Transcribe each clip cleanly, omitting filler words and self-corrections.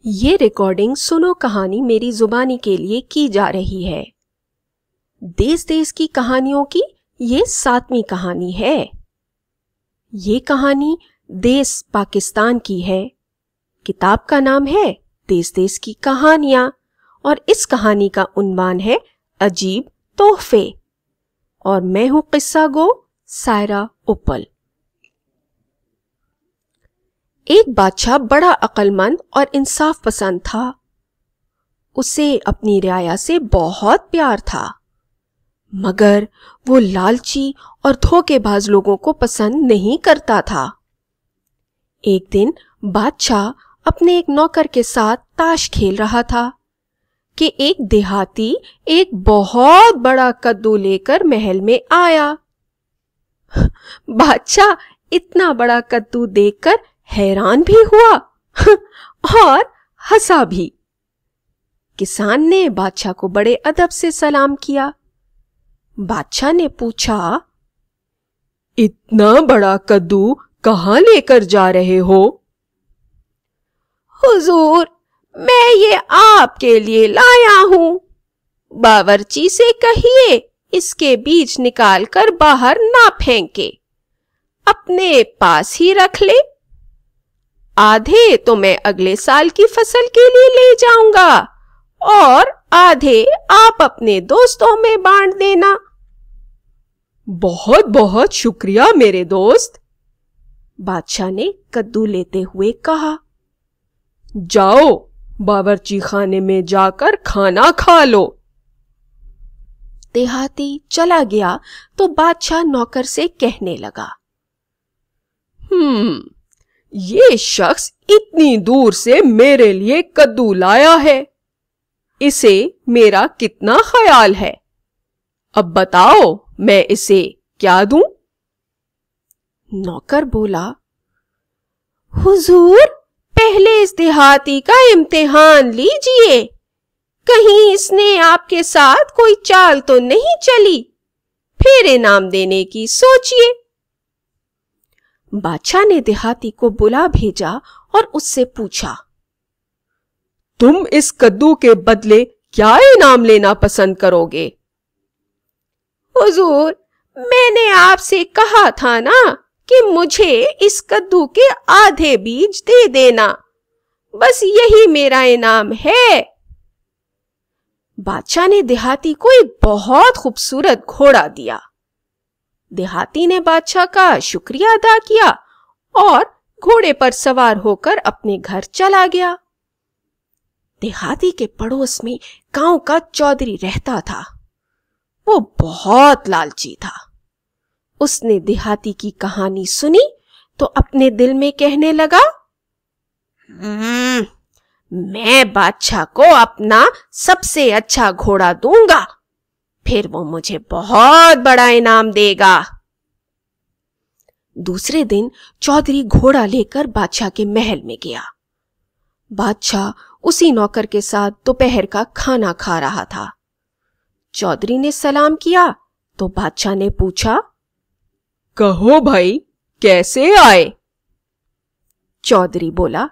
ये रिकॉर्डिंग सुनो कहानी मेरी जुबानी के लिए की जा रही है। देश देश की कहानियों की ये 7वीं कहानी है। ये कहानी देश पाकिस्तान की है। किताब का नाम है देश देश की कहानियां और इस कहानी का उन्वान है अजीब तोहफे। और मैं हूं किस्सा गो सायरा उपल। एक बादशाह बड़ा अक्लमंद और इंसाफ पसंद था। उसे अपनी रियाया से बहुत प्यार था, मगर वो लालची और धोखेबाज लोगों को पसंद नहीं करता था। एक दिन बादशाह अपने एक नौकर के साथ ताश खेल रहा था कि एक देहाती एक बहुत बड़ा कद्दू लेकर महल में आया। बादशाह इतना बड़ा कद्दू देखकर हैरान भी हुआ और हंसा भी। किसान ने बादशाह को बड़े अदब से सलाम किया। बादशाह ने पूछा, इतना बड़ा कद्दू कहां लेकर जा रहे हो? हुजूर, मैं ये आपके लिए लाया हूं। बावर्ची से कहिए इसके बीज निकाल कर बाहर ना फेंके, अपने पास ही रख ले। आधे तो मैं अगले साल की फसल के लिए ले जाऊंगा और आधे आप अपने दोस्तों में बांट देना। बहुत बहुत शुक्रिया मेरे दोस्त, बादशाह ने कद्दू लेते हुए कहा। जाओ बावर्ची खाने में जाकर खाना खा लो। देहाती चला गया तो बादशाह नौकर से कहने लगा, ये शख्स इतनी दूर से मेरे लिए कद्दू लाया है, इसे मेरा कितना ख्याल है। अब बताओ मैं इसे क्या दूं? नौकर बोला, हुजूर, पहले इस देहाती का इम्तिहान लीजिए, कहीं इसने आपके साथ कोई चाल तो नहीं चली, फिर इनाम देने की सोचिए। बादशाह ने देहाती को बुला भेजा और उससे पूछा, तुम इस कद्दू के बदले क्या इनाम लेना पसंद करोगे? हुजूर, मैंने आपसे कहा था ना कि मुझे इस कद्दू के आधे बीज दे देना, बस यही मेरा इनाम है। बादशाह ने देहाती को एक बहुत खूबसूरत घोड़ा दिया। देहाती ने बादशाह का शुक्रिया अदा किया और घोड़े पर सवार होकर अपने घर चला गया। देहाती के पड़ोस में गांव का चौधरी रहता था। वो बहुत लालची था। उसने देहाती की कहानी सुनी तो अपने दिल में कहने लगा, मैं बादशाह को अपना सबसे अच्छा घोड़ा दूंगा, फिर वो मुझे बहुत बड़ा इनाम देगा। दूसरे दिन चौधरी घोड़ा लेकर बादशाह के महल में गया। बादशाह उसी नौकर के साथ दोपहर का खाना खा रहा था। चौधरी ने सलाम किया तो बादशाह ने पूछा, कहो भाई, कैसे आए? चौधरी बोला,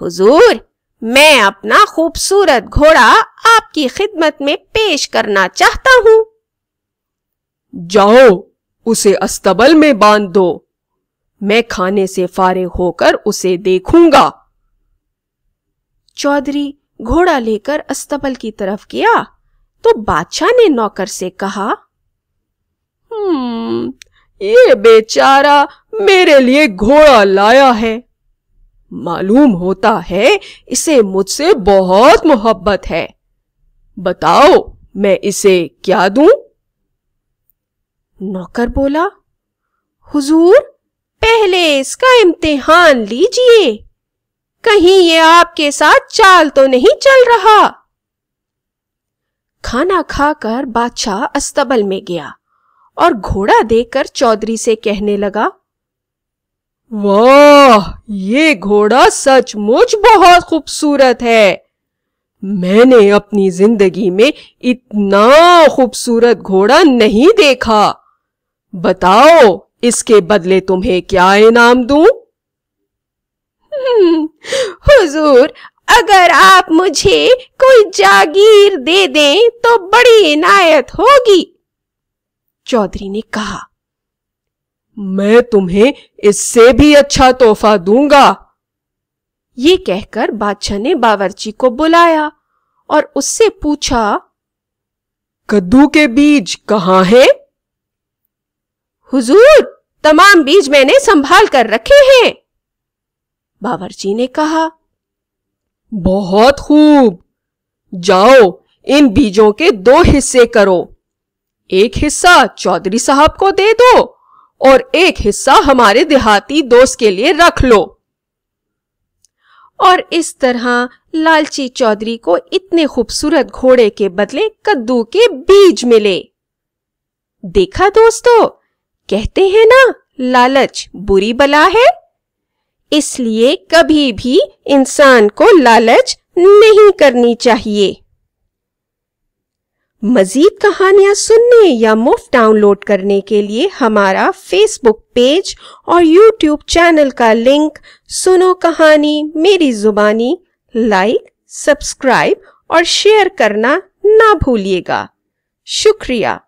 हुजूर, मैं अपना खूबसूरत घोड़ा आपकी खिदमत में पेश करना चाहता हूं। जाओ उसे अस्तबल में बांध दो, मैं खाने से फारिग होकर उसे देखूंगा। चौधरी घोड़ा लेकर अस्तबल की तरफ गया तो बादशाह ने नौकर से कहा, ये बेचारा मेरे लिए घोड़ा लाया है, मालूम होता है इसे मुझसे बहुत मोहब्बत है। बताओ मैं इसे क्या दूं? नौकर बोला, हुजूर, पहले इसका इम्तिहान लीजिए, कहीं ये आपके साथ चाल तो नहीं चल रहा। खाना खाकर बादशाह अस्तबल में गया और घोड़ा देखकर चौधरी से कहने लगा, वाह, ये घोड़ा सचमुच बहुत खूबसूरत है। मैंने अपनी जिंदगी में इतना खूबसूरत घोड़ा नहीं देखा। बताओ इसके बदले तुम्हें क्या इनाम दूं? हुजूर, अगर आप मुझे कोई जागीर दे दें तो बड़ी इनायत होगी। चौधरी ने कहा, मैं तुम्हें इससे भी अच्छा तोहफा दूंगा। ये कहकर बादशाह ने बावर्ची को बुलाया और उससे पूछा, कद्दू के बीज कहाँ हैं? हुजूर, तमाम बीज मैंने संभाल कर रखे हैं। बावर्ची ने कहा, बहुत खूब। जाओ, इन बीजों के 2 हिस्से करो। एक हिस्सा चौधरी साहब को दे दो और एक हिस्सा हमारे देहाती दोस्त के लिए रख लो। और इस तरह लालची चौधरी को इतने खूबसूरत घोड़े के बदले कद्दू के बीज मिले। देखा दोस्तों, कहते हैं ना, लालच बुरी बला है। इसलिए कभी भी इंसान को लालच नहीं करनी चाहिए। मजीद कहानियां सुनने या मुफ्त डाउनलोड करने के लिए हमारा फेसबुक पेज और यूट्यूब चैनल का लिंक सुनो कहानी मेरी जुबानी लाइक, सब्सक्राइब और शेयर करना ना भूलिएगा। शुक्रिया।